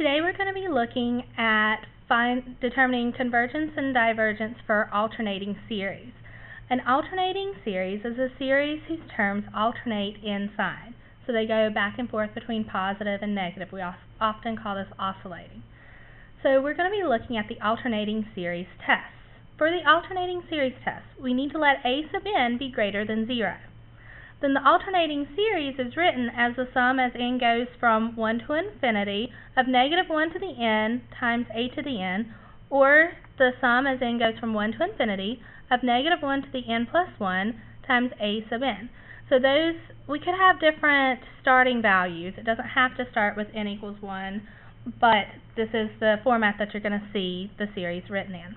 today we're going to be looking at determining convergence and divergence for alternating series. An alternating series is a series whose terms alternate in sign. So they go back and forth between positive and negative. We often call this oscillating. So we're going to be looking at the alternating series tests. For the alternating series test, we need to let a sub n be greater than 0. Then the alternating series is written as the sum as n goes from 1 to infinity of negative 1 to the n times a to the n, or the sum as n goes from 1 to infinity of negative 1 to the n plus 1 times a sub n. So those, we could have different starting values. It doesn't have to start with n equals 1, but this is the format that you're going to see the series written in.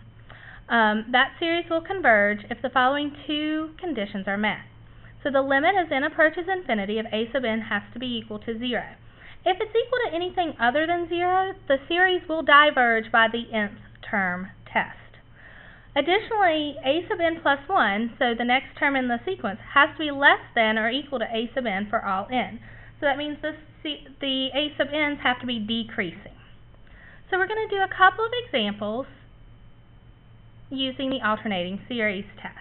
That series will converge if the following two conditions are met. So the limit as n approaches infinity of a sub n has to be equal to 0. If it's equal to anything other than 0, the series will diverge by the nth term test. Additionally, a sub n plus 1, so the next term in the sequence, has to be less than or equal to a sub n for all n. So that means the a sub n's have to be decreasing. So we're going to do a couple of examples using the alternating series test.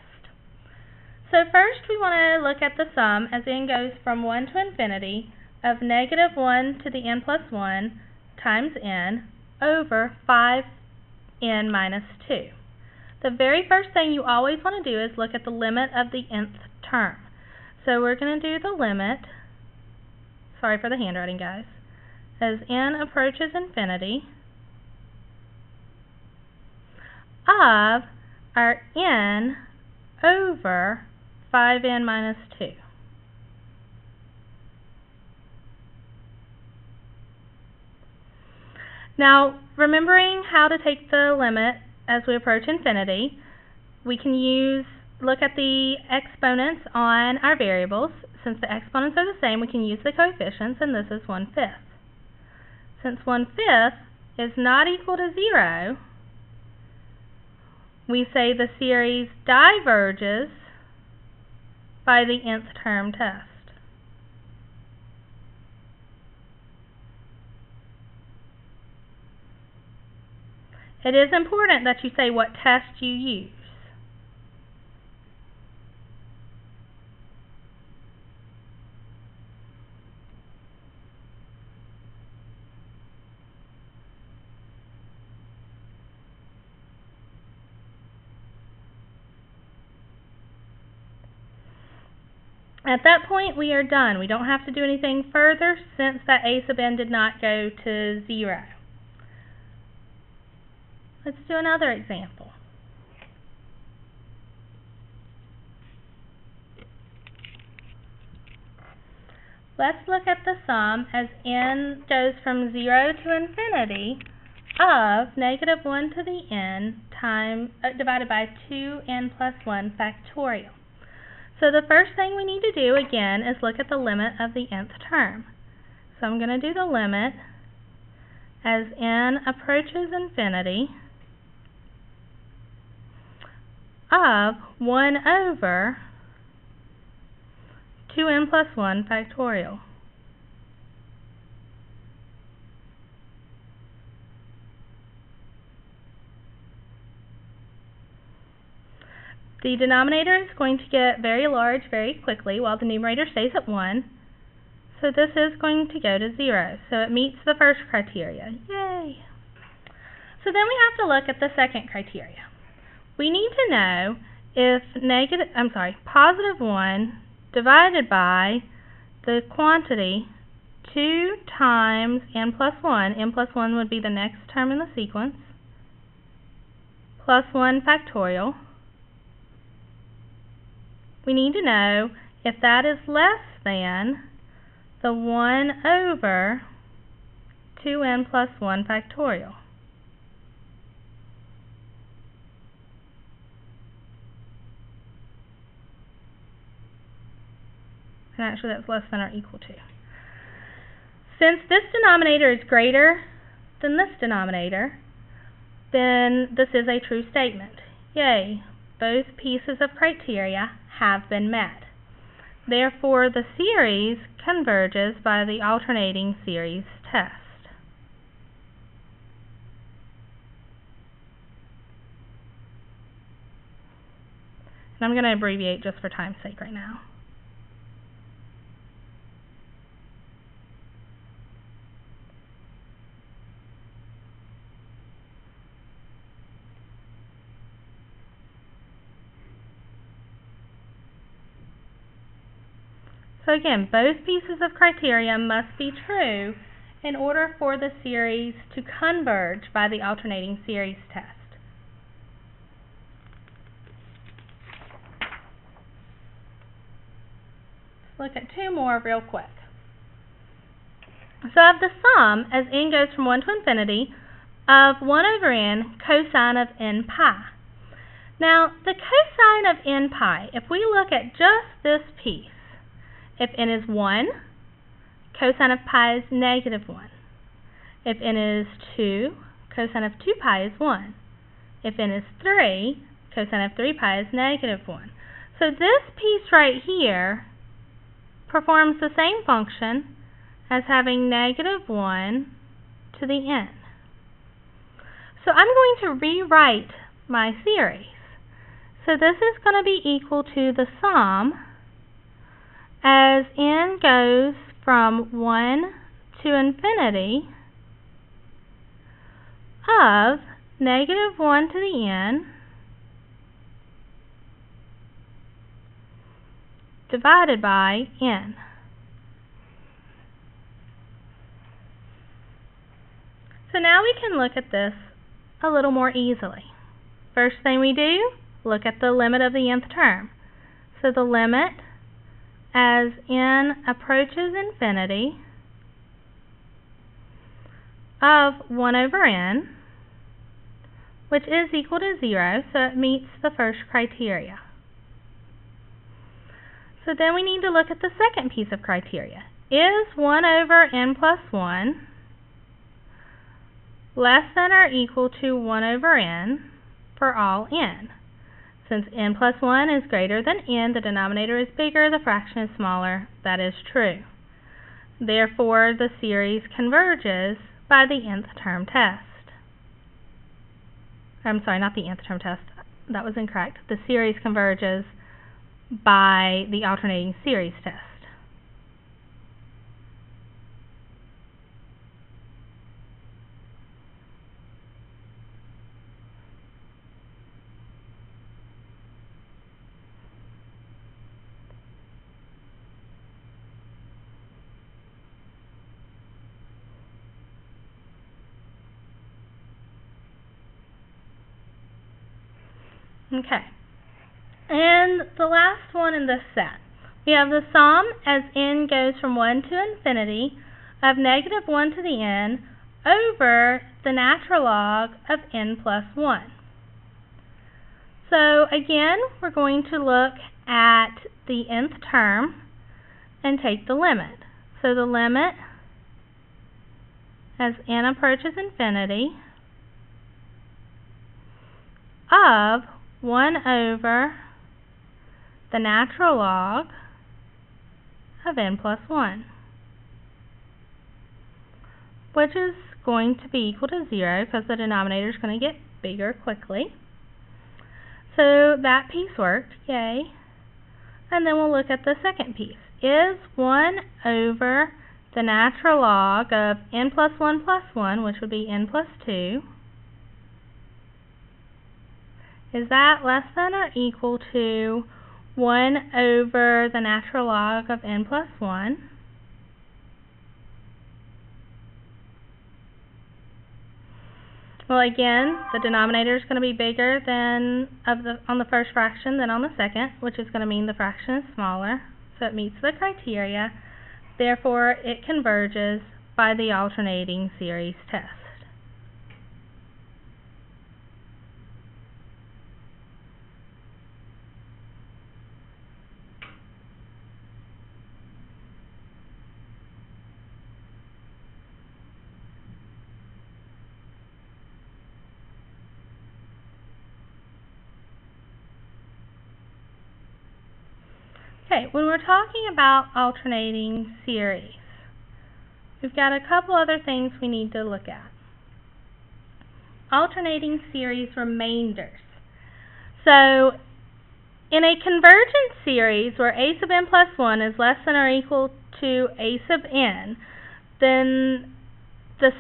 So first we want to look at the sum as n goes from 1 to infinity of negative 1 to the n plus 1 times n over 5n minus 2. The very first thing you always want to do is look at the limit of the nth term. So we're going to do the limit, sorry for the handwriting guys, as n approaches infinity of our n over 5n minus 2. Now, remembering how to take the limit as we approach infinity, we can look at the exponents on our variables. Since the exponents are the same, we can use the coefficients, and this is 1/5. Since 1/5 is not equal to 0, we say the series diverges by the nth term test. It is important that you say what test you use. At that point, we are done. We don't have to do anything further since that a sub n did not go to 0. Let's do another example. Let's look at the sum as n goes from 0 to infinity of negative 1 to the n divided by 2n plus 1 factorial. So the first thing we need to do, again, is look at the limit of the nth term. So I'm going to do the limit as n approaches infinity of 1 over 2n plus 1 factorial. The denominator is going to get very large very quickly while the numerator stays at 1. So this is going to go to 0. So it meets the first criteria. Yay! So then we have to look at the second criteria. We need to know if positive 1 divided by the quantity 2 times n plus 1, n plus 1 would be the next term in the sequence, plus 1 factorial. We need to know if that is less than the 1 over 2n plus 1 factorial. And actually that's less than or equal to. Since this denominator is greater than this denominator, then this is a true statement. Yay! Both pieces of criteria have been met. Therefore, the series converges by the alternating series test. I'm going to abbreviate just for time's sake right now. So again, both pieces of criteria must be true in order for the series to converge by the alternating series test. Let's look at two more real quick. So I have the sum as n goes from 1 to infinity of 1 over n cosine of n pi. Now, the cosine of n pi, if we look at just this piece, if n is 1, cosine of pi is negative 1. If n is 2, cosine of 2 pi is 1. If n is 3, cosine of 3 pi is negative 1. So this piece right here performs the same function as having negative 1 to the n. So I'm going to rewrite my series. So this is going to be equal to the sum as n goes from 1 to infinity of negative 1 to the n divided by n. So now we can look at this a little more easily. First thing we do, look at the limit of the nth term. So the limit as n approaches infinity of 1 over n, which is equal to 0, so it meets the first criteria. So then we need to look at the second piece of criteria. Is 1 over n plus 1 less than or equal to 1 over n for all n? Since n plus 1 is greater than n, the denominator is bigger, the fraction is smaller. That is true. Therefore, the series converges by the nth term test. I'm sorry, not the nth term test. That was incorrect. The series converges by the alternating series test. Okay, and the last one in this set, we have the sum as n goes from 1 to infinity of negative 1 to the n over the natural log of n plus 1. So again, we're going to look at the nth term and take the limit. So the limit as n approaches infinity of 1 over the natural log of n plus 1, which is going to be equal to 0 because the denominator is going to get bigger quickly. So that piece worked, yay. And then we'll look at the second piece. Is 1 over the natural log of n plus 1, which would be n plus 2, is that less than or equal to 1 over the natural log of n plus 1? Well, again, the denominator is going to be bigger than on the first fraction than on the second, which is going to mean the fraction is smaller, so it meets the criteria. Therefore, it converges by the alternating series test. Okay, when we're talking about alternating series, we've got a couple other things we need to look at. Alternating series remainders. So In a convergence series where a sub n plus 1 is less than or equal to a sub n, then the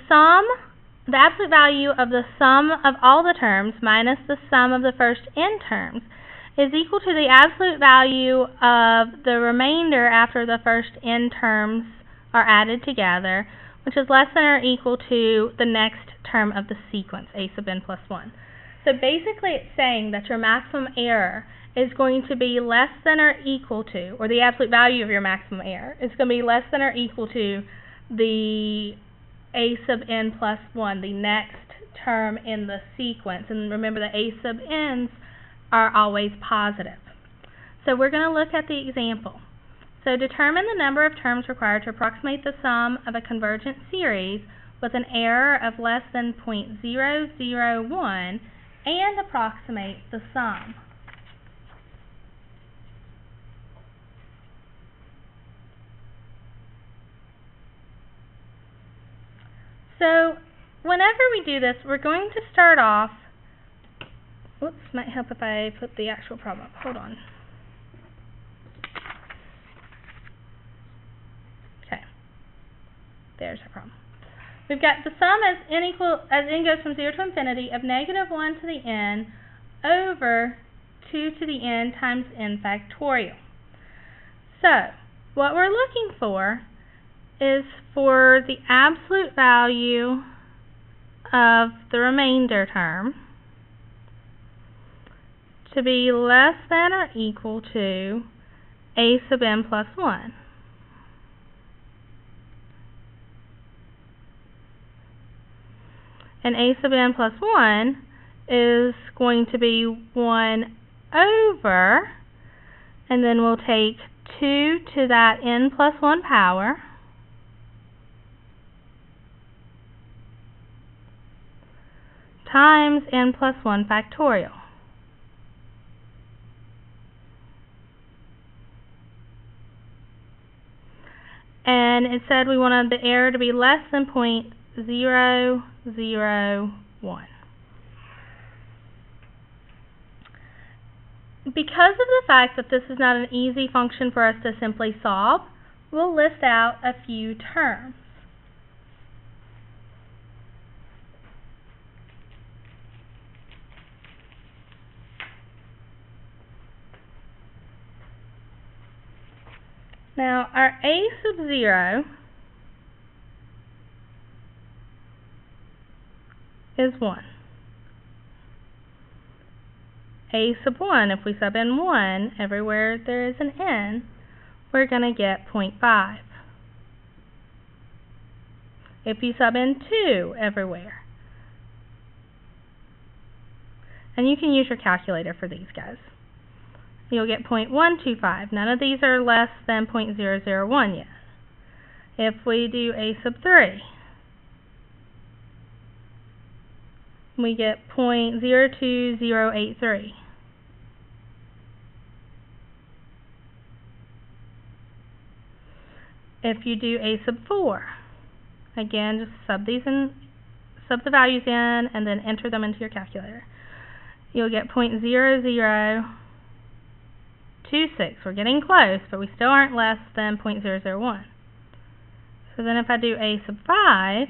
absolute value of the sum of all the terms minus the sum of the first n terms is equal to the absolute value of the remainder after the first n terms are added together, which is less than or equal to the next term of the sequence, a sub n plus 1. So basically it's saying that your maximum error is going to be less than or equal to, or the absolute value of your maximum error is going to be less than or equal to the a sub n plus 1, the next term in the sequence. And remember that a sub n's are always positive. So we're going to look at the example. So determine the number of terms required to approximate the sum of a convergent series with an error of less than 0.001 and approximate the sum. So whenever we do this, we're going to start off, whoops, might help if I put the actual problem up. Hold on. Okay, there's our problem. We've got the sum as n goes from 0 to infinity of -1 to the n over 2 to the n times n factorial. So what we're looking for is for the absolute value of the remainder term to be less than or equal to a sub n plus 1. And a sub n plus 1 is going to be 1 over, and then we'll take 2 to that n plus 1 power, times n plus 1 factorial. And it said we wanted the error to be less than 0.001. Because of the fact that this is not an easy function for us to simply solve, we'll list out a few terms. Now, our a sub 0 is 1. A sub 1, if we sub in 1 everywhere there is an n, we're going to get 0.5. If you sub in 2 everywhere, and you can use your calculator for these guys, you'll get 0.125. None of these are less than 0.001 yet. If we do a sub 3, we get 0.02083. If you do a sub 4, again, just sub the values in and then enter them into your calculator. You'll get 0.0026. We're getting close, but we still aren't less than 0.001. So then if I do a sub 5,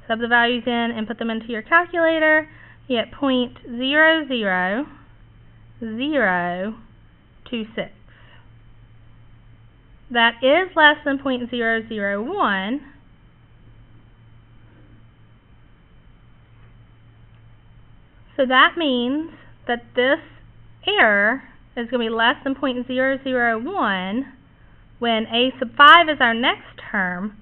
sub the values in and put them into your calculator, you get 0.00026. That is less than 0.001. So that means that this error is going to be less than 0.001 when a sub 5 is our next term,